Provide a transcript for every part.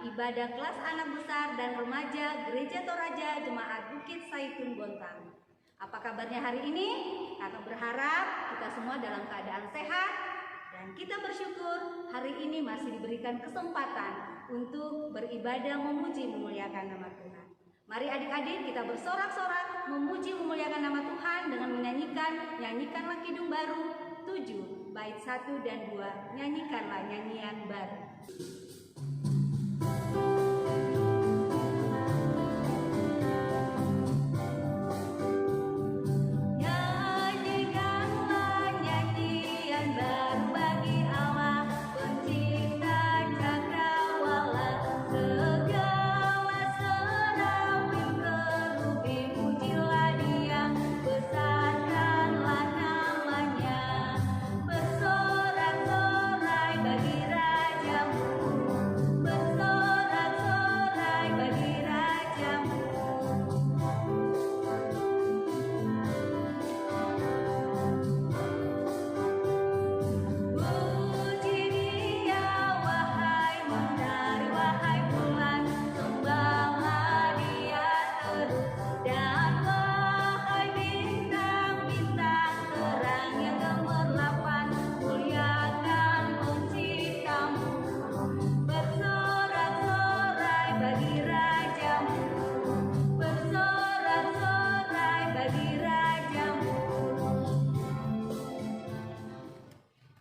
Ibadah kelas anak besar dan remaja Gereja Toraja Jemaat Bukit Zaitun Bontang. Apa kabarnya hari ini? Kakak berharap kita semua dalam keadaan sehat dan kita bersyukur hari ini masih diberikan kesempatan untuk beribadah memuji memuliakan nama Tuhan. Mari adik-adik kita bersorak-sorak memuji memuliakan nama Tuhan dengan nyanyikanlah kidung baru 7 bait 1 dan 2, nyanyikanlah nyanyian baru.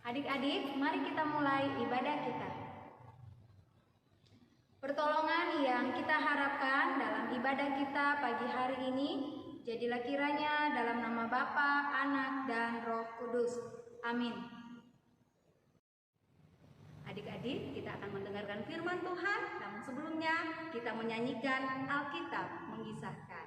Adik-adik, mari kita mulai ibadah kita. Pertolongan yang kita harapkan dalam ibadah kita pagi hari ini, jadilah kiranya dalam nama Bapa, Anak, dan Roh Kudus. Amin. Adik-adik, kita akan mendengarkan firman Tuhan, namun sebelumnya kita menyanyikan Alkitab mengisahkan.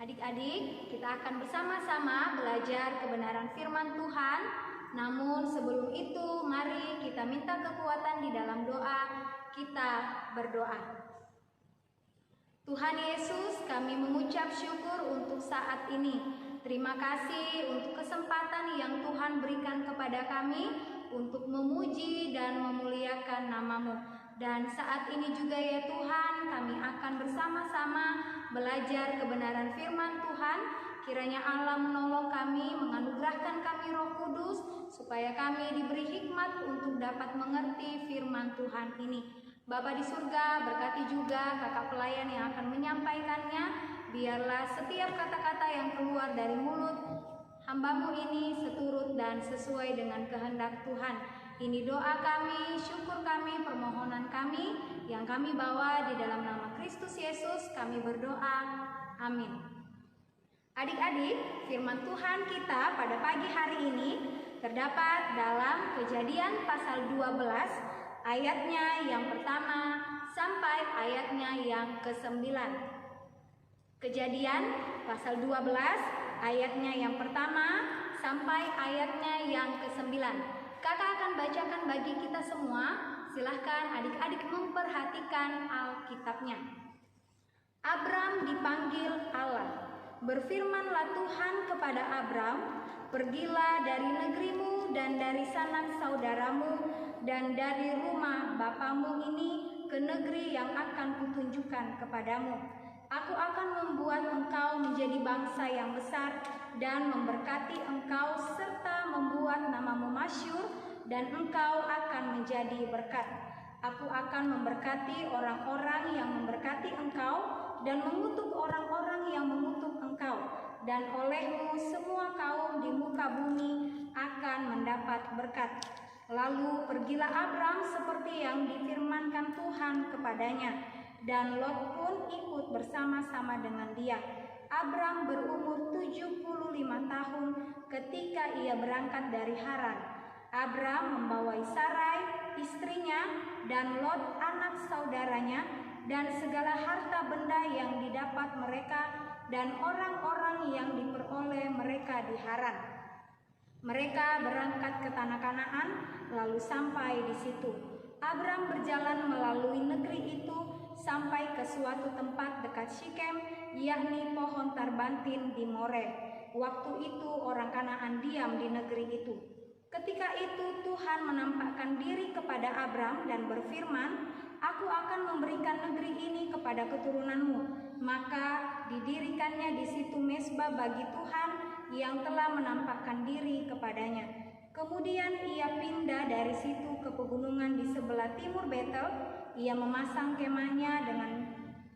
Adik-adik, kita akan bersama-sama belajar kebenaran firman Tuhan. Namun sebelum itu, mari kita minta kekuatan di dalam doa. Kita berdoa. Tuhan Yesus, kami mengucap syukur untuk saat ini. Terima kasih untuk kesempatan yang Tuhan berikan kepada kami untuk memuji dan memuliakan nama-Mu. Dan saat ini juga ya Tuhan, kami akan bersama-sama belajar kebenaran firman Tuhan. Kiranya Allah menolong kami, menganugerahkan kami Roh Kudus, supaya kami diberi hikmat untuk dapat mengerti firman Tuhan ini. Bapa di surga, berkati juga kakak pelayan yang akan menyampaikannya. Biarlah setiap kata-kata yang keluar dari mulut hamba-Mu ini seturut dan sesuai dengan kehendak Tuhan. Ini doa kami, syukur kami, permohonan kami yang kami bawa di dalam nama Kristus Yesus. Kami berdoa. Amin. Adik-adik, firman Tuhan kita pada pagi hari ini terdapat dalam Kejadian pasal 12 ayatnya yang pertama sampai ayatnya yang ke-9. Kejadian pasal 12 ayatnya yang pertama sampai ayatnya yang ke-9. Kakak akan bacakan bagi kita semua. Silahkan adik-adik memperhatikan Alkitabnya. Abram dipanggil Allah. Berfirmanlah Tuhan kepada Abram, pergilah dari negerimu dan dari sanak saudaramu dan dari rumah bapamu ini ke negeri yang akan kutunjukkan kepadamu. Aku akan membuat engkau menjadi bangsa yang besar dan memberkati engkau serta membuat namamu masyhur dan engkau akan menjadi berkat. Aku akan memberkati orang-orang yang memberkati engkau dan mengutuk orang-orang yang mengutuk engkau, dan olehmu semua kaum di muka bumi akan mendapat berkat. Lalu pergilah Abram seperti yang difirmankan Tuhan kepadanya, dan Lot pun ikut bersama-sama dengan dia. Abram berumur 75 tahun ketika ia berangkat dari Haran. Abram membawai Sarai, istrinya, dan Lot anak saudaranya, dan segala harta benda yang didapat mereka dan orang-orang yang diperoleh mereka di Haran. Mereka berangkat ke tanah Kanaan lalu sampai di situ. Abram berjalan melalui negeri itu sampai ke suatu tempat dekat Sikem, yakni pohon tarbantin di More. Waktu itu orang Kanaan diam di negeri itu. Ketika itu Tuhan menampakkan diri kepada Abram dan berfirman, Aku akan memberikan negeri ini kepada keturunanmu. Maka didirikannya di situ mezbah bagi Tuhan yang telah menampakkan diri kepadanya. Kemudian ia pindah dari situ ke pegunungan di sebelah timur Betel. Ia memasang kemahnya dengan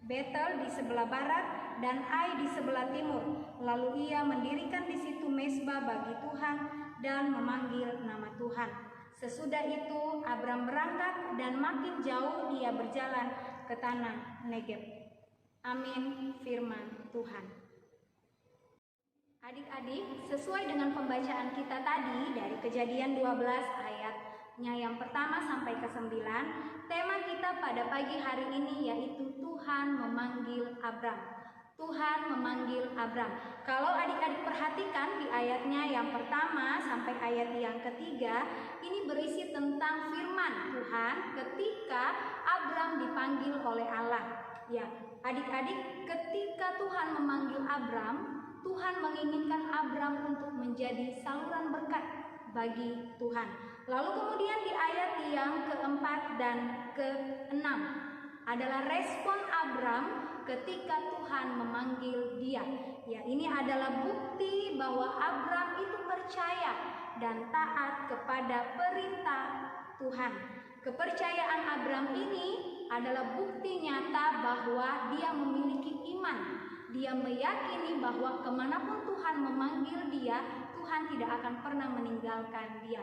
Betel di sebelah barat dan Ai di sebelah timur. Lalu ia mendirikan di situ mezbah bagi Tuhan dan memanggil nama Tuhan. Sesudah itu Abram berangkat dan makin jauh dia berjalan ke tanah Negeb. Amin, firman Tuhan. Adik-adik, sesuai dengan pembacaan kita tadi dari Kejadian 12 ayatnya yang pertama sampai ke-9, tema kita pada pagi hari ini yaitu Tuhan memanggil Abram. Tuhan memanggil Abram. Kalau adik-adik perhatikan di ayatnya yang pertama sampai ayat yang ketiga, ini berisi tentang firman Tuhan ketika Abram dipanggil oleh Allah. Ya, adik-adik, ketika Tuhan memanggil Abram, Tuhan menginginkan Abram untuk menjadi saluran berkat bagi Tuhan. Lalu kemudian di ayat yang keempat dan keenam adalah respon Abram ketika Tuhan memanggil dia. Ya, ini adalah bukti bahwa Abram itu percaya dan taat kepada perintah Tuhan. Kepercayaan Abram ini adalah bukti nyata bahwa dia memiliki iman. Dia meyakini bahwa kemanapun Tuhan memanggil dia, Tuhan tidak akan pernah meninggalkan dia.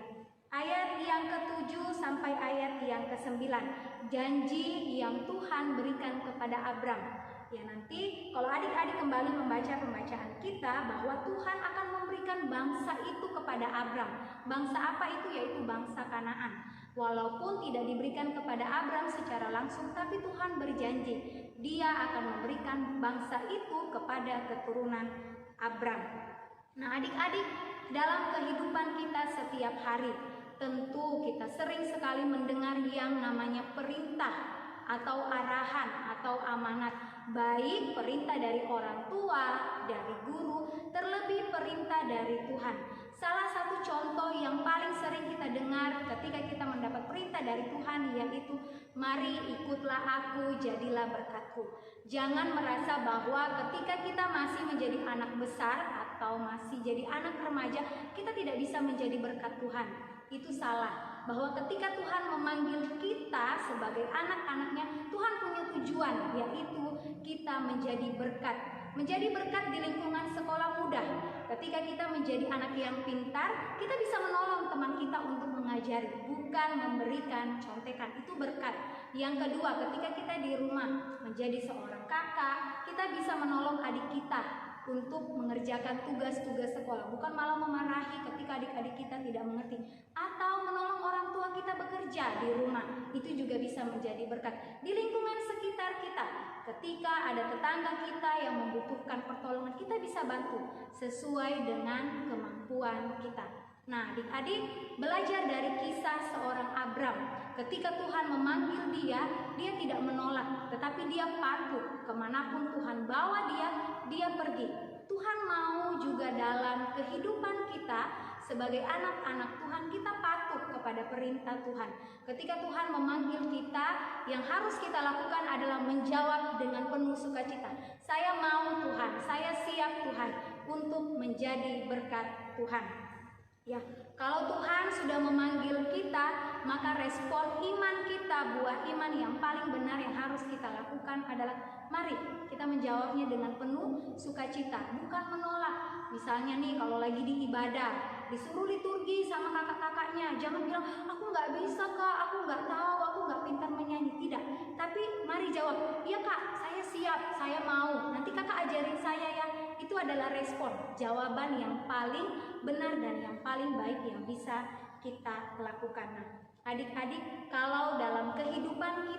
Ayat yang ke-7 sampai ayat yang ke-9, janji yang Tuhan berikan kepada Abram. Ya, nanti kalau adik-adik kembali membaca pembacaan kita bahwa Tuhan akan memberikan bangsa itu kepada Abram. Bangsa apa itu? Yaitu bangsa Kanaan. Walaupun tidak diberikan kepada Abram secara langsung, tapi Tuhan berjanji dia akan memberikan bangsa itu kepada keturunan Abram. Nah, adik-adik, dalam kehidupan kita setiap hari, tentu kita sering sekali mendengar yang namanya perintah atau arahan atau amanat, baik perintah dari orang tua, dari guru, terlebih perintah dari Tuhan. Salah satu contoh yang paling sering kita dengar ketika kita mendapat perintah dari Tuhan yaitu, mari ikutlah aku, jadilah berkatku. Jangan merasa bahwa ketika kita masih menjadi anak besar atau masih jadi anak remaja, kita tidak bisa menjadi berkat Tuhan. Itu salah. bahwa ketika Tuhan memanggil kita sebagai anak-anaknya, Tuhan punya tujuan, yaitu kita menjadi berkat. Menjadi berkat di lingkungan sekolah mudah. Ketika kita menjadi anak yang pintar, kita bisa menolong teman kita untuk mengajari, bukan memberikan contekan. Itu berkat. Yang kedua, ketika kita di rumah menjadi seorang kakak, kita bisa menolong adik kita untuk mengerjakan tugas-tugas sekolah, bukan malah memarahi ketika adik-adik kita tidak mengerti, atau menolong orang tua kita bekerja di rumah. Itu juga bisa menjadi berkat di lingkungan sekitar kita. Ketika ada tetangga kita yang membutuhkan pertolongan, kita bisa bantu sesuai dengan kemampuan kita. Nah, adik-adik, belajar dari kisah seorang Abram. Ketika Tuhan memanggil dia tidak menolak, tetapi dia patuh. Kemanapun Tuhan bawa dia pergi. Tuhan mau juga dalam kehidupan kita sebagai anak-anak Tuhan, kita patuh kepada perintah Tuhan. Ketika Tuhan memanggil kita, yang harus kita lakukan adalah menjawab dengan penuh sukacita. Saya mau Tuhan, saya siap Tuhan untuk menjadi berkat Tuhan. Ya, kalau Tuhan sudah memanggil kita, maka respon iman kita, buah iman yang paling benar yang harus kita lakukan adalah mari kita menjawabnya dengan penuh sukacita, bukan menolak. Misalnya nih, kalau lagi di ibadah, disuruh liturgi sama kakak-kakaknya, jangan bilang, aku nggak bisa kak, aku nggak tahu, aku nggak pintar menyanyi. Tidak, tapi mari jawab, iya kak, saya siap, saya mau, nanti kakak ajarin saya ya. Itu adalah respon, jawaban yang paling benar dan yang paling baik yang bisa kita lakukan. Nah, adik-adik, kalau dalam kehidupan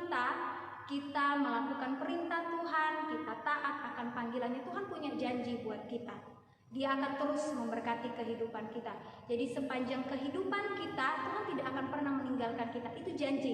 kita melakukan perintah Tuhan, kita taat akan panggilannya, Tuhan punya janji buat kita. Dia akan terus memberkati kehidupan kita. Jadi sepanjang kehidupan kita, Tuhan tidak akan pernah meninggalkan kita. Itu janji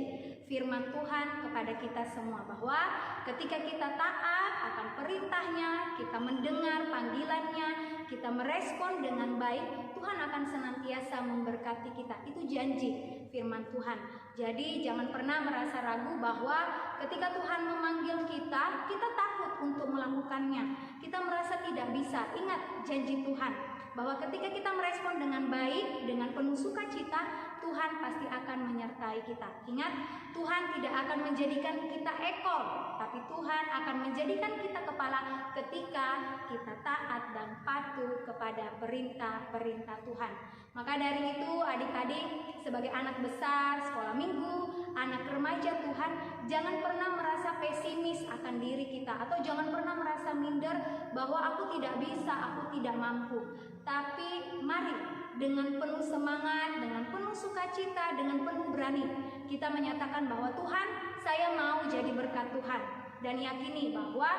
firman Tuhan kepada kita semua, bahwa ketika kita taat akan perintahnya, kita mendengar panggilannya, kita merespon dengan baik, Tuhan akan senantiasa memberkati kita. Itu janji firman Tuhan. Jadi jangan pernah merasa ragu bahwa ketika Tuhan memanggil kita, kita takut untuk melakukannya. Kita merasa tidak bisa. Ingat janji Tuhan bahwa ketika kita merespon dengan baik, dengan penuh sukacita, Tuhan pasti akan menyertai kita. Ingat, Tuhan tidak akan menjadikan kita ekor, tapi Tuhan akan menjadikan kita kepala ketika kita taat dan patuh kepada perintah-perintah Tuhan. Maka dari itu, adik-adik, sebagai anak besar, sekolah minggu, anak remaja Tuhan, jangan pernah merasa pesimis akan diri kita, atau jangan pernah merasa minder bahwa aku tidak bisa, aku tidak mampu. Tapi mari dengan penuh semangat, dengan penuh sukacita, dengan penuh berani, kita menyatakan bahwa Tuhan, saya mau jadi berkat Tuhan. Dan yakini bahwa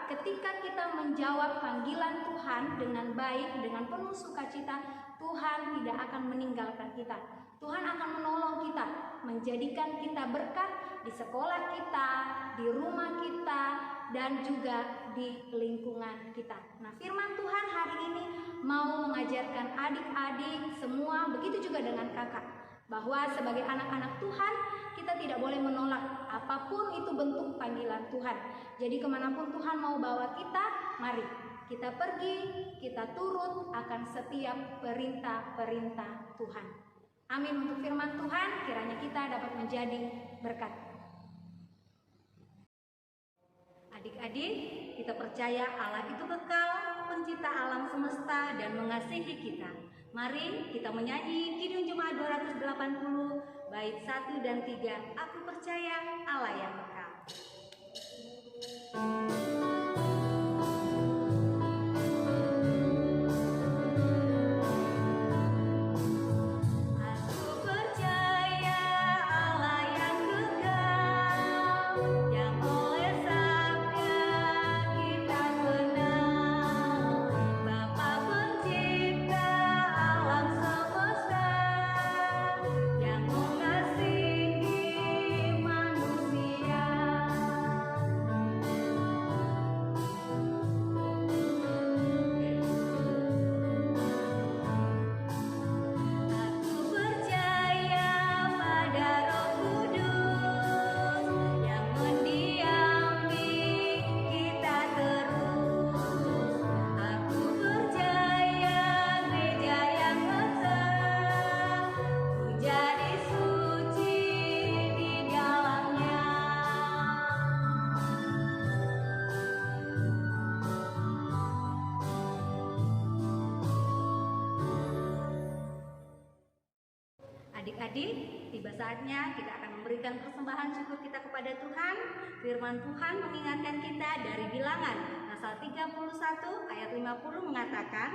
ketika kita menjawab panggilan Tuhan dengan baik, dengan penuh sukacita, Tuhan tidak akan meninggalkan kita. Tuhan akan menolong kita, menjadikan kita berkat di sekolah kita, di rumah kita, dan juga di lingkungan kita. Nah, firman Tuhan hari ini mau mengajarkan adik-adik semua, begitu juga dengan kakak, bahwa sebagai anak-anak Tuhan, kita tidak boleh menolak apapun itu bentuk panggilan Tuhan. Jadi kemanapun Tuhan mau bawa kita, mari kita pergi, kita turut akan setiap perintah-perintah Tuhan. Amin untuk firman Tuhan, kiranya kita dapat menjadi berkat. Adik-adik, kita percaya Allah itu kekal, pencipta alam semesta dan mengasihi kita. Mari kita menyanyi Kidung Jemaat 280, bait 1 dan 3. Aku percaya Allah yang kekal. Yang mengasihi manusia. Adik-adik, tiba saatnya kita akan memberikan persembahan syukur kita kepada Tuhan. Firman Tuhan mengingatkan kita dari Bilangan pasal 31 ayat 50 mengatakan,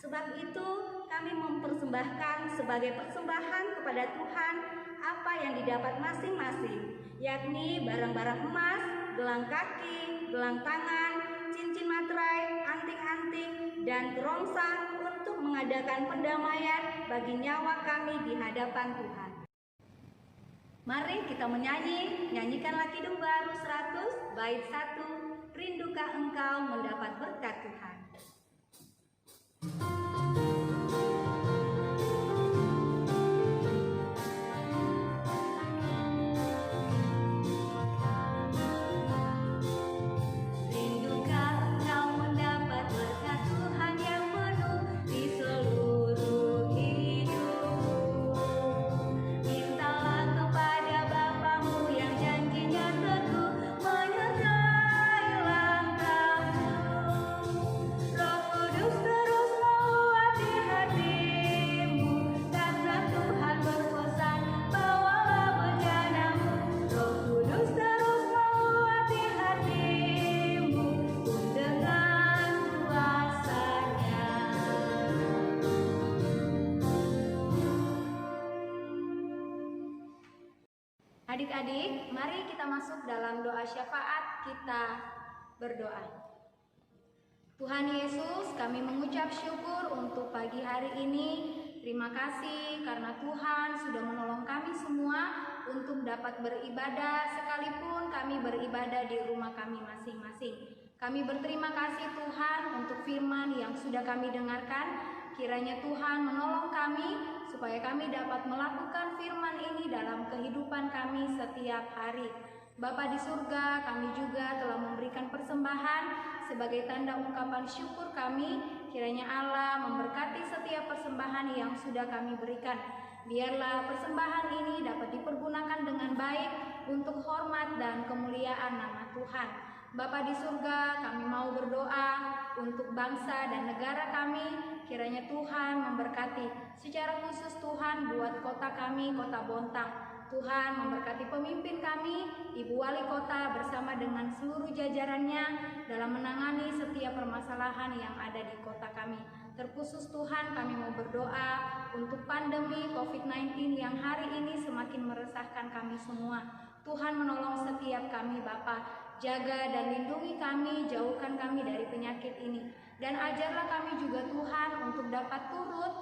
sebab itu kami mempersembahkan sebagai persembahan kepada Tuhan apa yang didapat masing-masing, yakni barang-barang emas, gelang kaki, gelang tangan, cincin materai, anting-anting, dan gerongsang untuk mengadakan pendamaian bagi nyawa kami di hadapan Tuhan. Mari kita nyanyikanlah Kidung Baru 100 bait 1, Rindukah engkau mendapat berkat Tuhan. Adik-adik, mari kita masuk dalam doa syafaat, kita berdoa. Tuhan Yesus, kami mengucap syukur untuk pagi hari ini. Terima kasih karena Tuhan sudah menolong kami semua untuk dapat beribadah sekalipun kami beribadah di rumah kami masing-masing. Kami berterima kasih Tuhan untuk firman yang sudah kami dengarkan. Kiranya Tuhan menolong kami supaya kami dapat melakukan firman ini dalam kehidupan kami setiap hari. Bapa di surga, kami juga telah memberikan persembahan sebagai tanda ungkapan syukur kami. Kiranya Allah memberkati setiap persembahan yang sudah kami berikan. Biarlah persembahan ini dapat dipergunakan dengan baik untuk hormat dan kemuliaan nama Tuhan. Bapa di surga, kami mau berdoa untuk bangsa dan negara kami. Kiranya Tuhan memberkati secara khusus Tuhan buat kota kami, kota Bontang. Tuhan memberkati pemimpin kami, Ibu Wali Kota bersama dengan seluruh jajarannya dalam menangani setiap permasalahan yang ada di kota kami. Terkhusus Tuhan, kami mau berdoa untuk pandemi COVID-19 yang hari ini semakin meresahkan kami semua. Tuhan menolong setiap kami Bapa. Jaga dan lindungi kami, jauhkan kami dari penyakit ini. Dan ajarlah kami juga Tuhan untuk dapat turut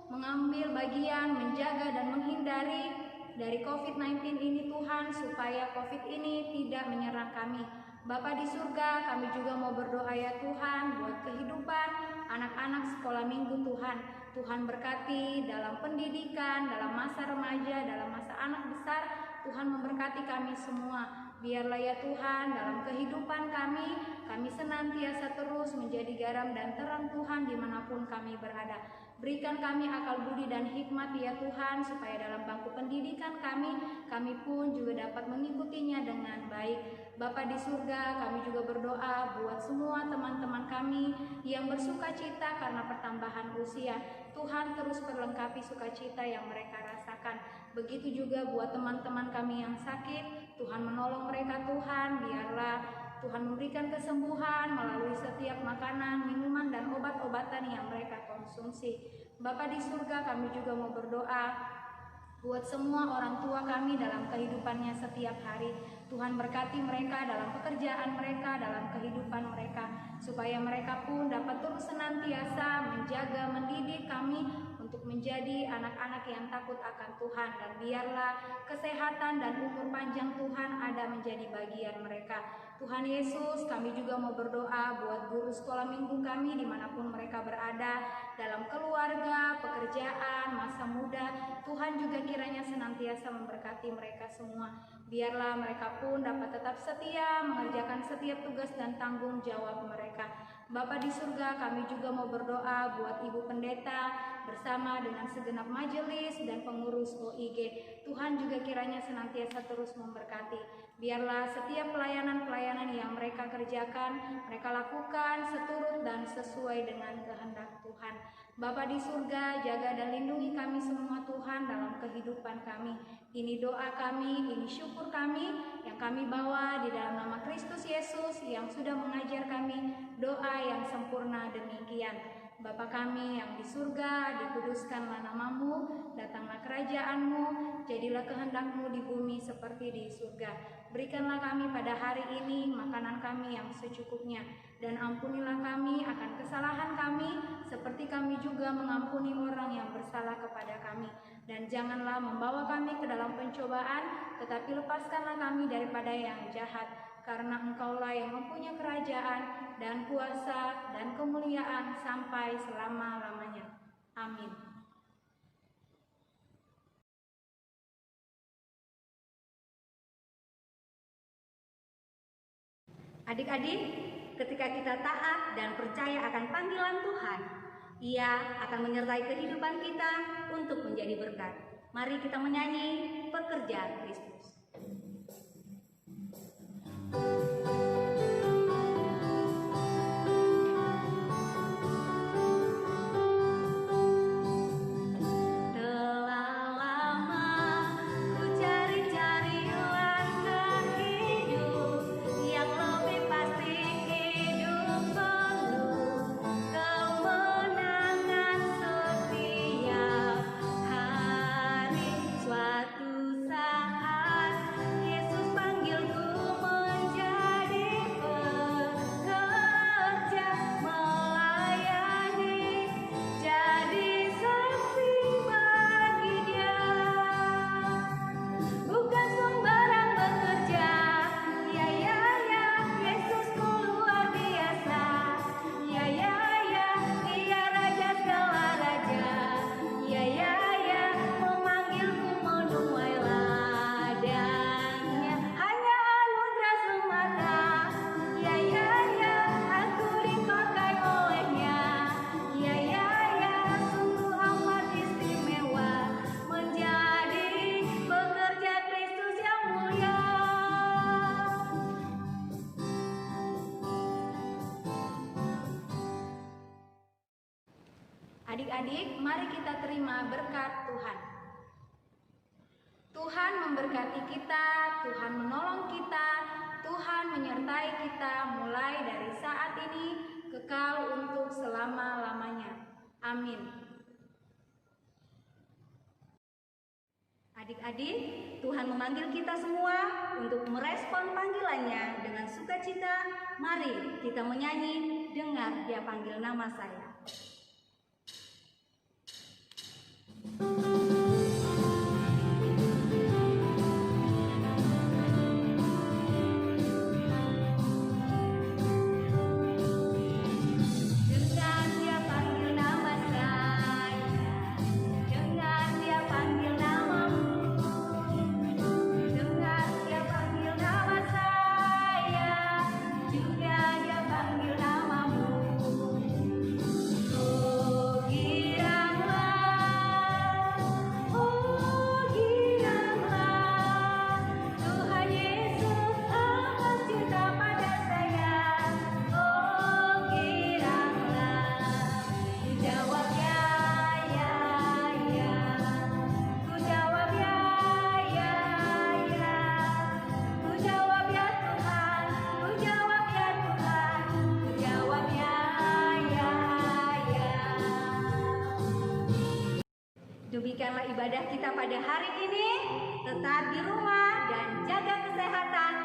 mengambil bagian, menjaga dan menghindari dari COVID-19 ini Tuhan, supaya COVID ini tidak menyerang kami. Bapa di surga, kami juga mau berdoa ya Tuhan buat kehidupan anak-anak sekolah minggu Tuhan. Tuhan berkati dalam pendidikan, dalam masa remaja, dalam masa anak besar. Tuhan memberkati kami semua. Biarlah ya Tuhan dalam kehidupan kami senantiasa terus menjadi garam dan terang Tuhan dimanapun kami berada. Berikan kami akal budi dan hikmat ya Tuhan, supaya dalam bangku pendidikan kami pun juga dapat mengikutinya dengan baik. Bapa di surga, kami juga berdoa buat semua teman-teman kami yang bersuka cita karena pertambahan usia. Tuhan terus perlengkapi sukacita yang mereka rasakan. Begitu juga buat teman-teman kami yang sakit, Tuhan menolong mereka Tuhan. Biarlah Tuhan memberikan kesembuhan melalui setiap makanan, minuman, dan obat-obatan yang mereka konsumsi. Bapa di surga, kami juga mau berdoa buat semua orang tua kami dalam kehidupannya setiap hari. Tuhan berkati mereka dalam pekerjaan mereka, dalam kehidupan mereka, supaya mereka pun dapat terus senantiasa menjaga, mendidik kami untuk menjadi anak-anak yang takut akan Tuhan. Dan biarlah kesehatan dan umur panjang Tuhan ada menjadi bagian mereka. Tuhan Yesus, kami juga mau berdoa buat guru sekolah minggu kami dimanapun mereka berada, dalam keluarga, pekerjaan, masa muda. Tuhan juga kiranya senantiasa memberkati mereka semua. Biarlah mereka pun dapat tetap setia mengerjakan setiap tugas dan tanggung jawab mereka. Bapa di surga, kami juga mau berdoa buat Ibu Pendeta bersama dengan segenap majelis dan pengurus OIG. Tuhan juga kiranya senantiasa terus memberkati. Biarlah setiap pelayanan-pelayanan yang mereka kerjakan, mereka lakukan seturut dan sesuai dengan kehendak Tuhan. Bapa di surga, jaga dan lindungi kami semua Tuhan dalam kehidupan kami. Ini doa kami, ini syukur kami yang kami bawa di dalam nama Kristus Yesus yang sudah mengajar kami doa yang sempurna demikian. Bapa kami yang di surga, dikuduskanlah namamu, datanglah kerajaanmu, jadilah kehendakmu di bumi seperti di surga. Berikanlah kami pada hari ini makanan kami yang secukupnya, dan ampunilah kami akan kesalahan kami, seperti kami juga mengampuni orang yang bersalah kepada kami. Dan janganlah membawa kami ke dalam pencobaan, tetapi lepaskanlah kami daripada yang jahat. Karena Engkaulah yang mempunyai kerajaan dan kuasa dan kemuliaan sampai selama-lamanya. Amin. Adik-adik, ketika kita taat dan percaya akan panggilan Tuhan, Ia akan menyertai kehidupan kita untuk menjadi berkat. Mari kita menyanyi Pekerja Kristus. Adik-adik, mari kita terima berkat Tuhan. Tuhan memberkati kita, Tuhan menolong kita, Tuhan menyertai kita mulai dari saat ini kekal untuk selama-lamanya. Amin. Adik-adik, Tuhan memanggil kita semua untuk merespon panggilannya dengan sukacita. Mari kita menyanyi, dengar Dia panggil nama saya. Demikianlah ibadah kita pada hari ini. Tetap di rumah dan jaga kesehatan.